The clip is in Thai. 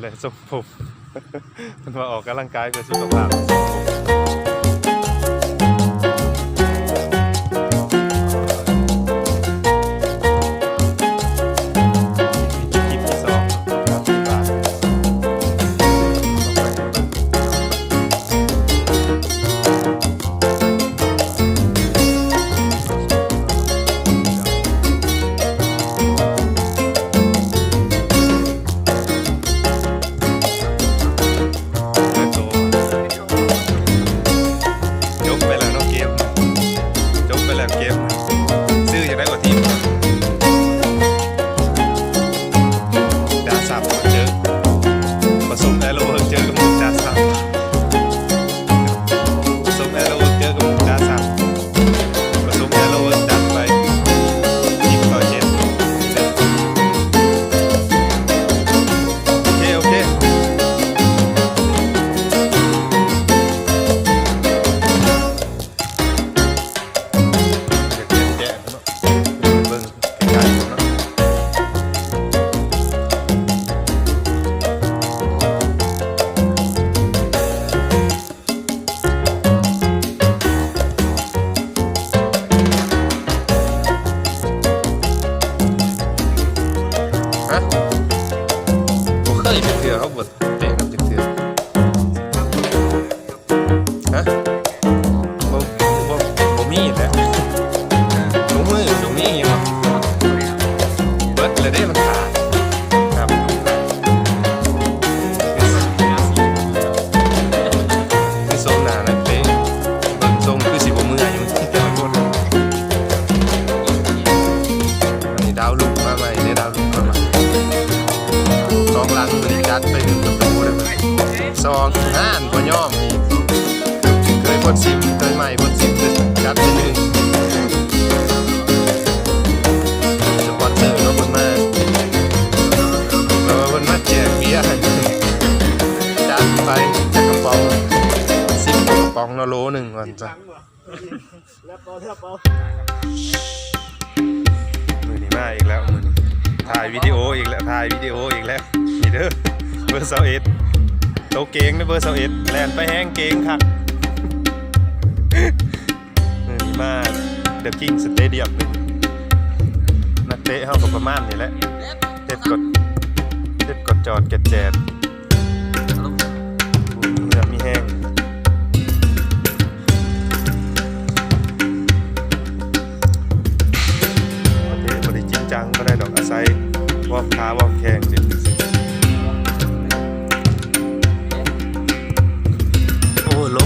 และทรงผมมันมาออกกำลังกายเพื่อสุขภาพซื้ออยากได้กว่าทีมดาซับเจอผสมแอโรเจอกับมุกดาซับผสมแอโรเจอกับมุกดาซับผสมแอโรดัดไป20:7โอเคเขาบดเตะกันเถื่อนฮะบ่มีแหละถุงมือถุงนี้มั้งเบิดเลยได้มันขาดครับคือทรงหนานะเตะเบิ่งทรงคือสิบ่มืออยู่แต่ละคนอันนี้ดาวลุกมาใหม่ได้ดาวลุกมาใหม่สองหลังบริการไป1 ประตูได้ไหม2 5านก็ย่อมอีกเคยพ่นซิมเคยใหม่พ่นซิมจัดไป1สปอนเซอร์ก็พ่นมาพ่นมาแจกเบียร์จัดไปจากกระป๋อง10 กระป๋องละโล1ก่อนจ้ะมือนี้มาอีกแล้วมือนี้ถ่ายวิดีโออีกแล้วนี่เด้อเบอร์21โตเก่งนะเบอร์21แลนไปแห้งเก่งครับนี่มาเดอะคิงสเตเดียมนักเตะเข้ากับประมาณนี่แหละเด็ดกดจอดแกดแจด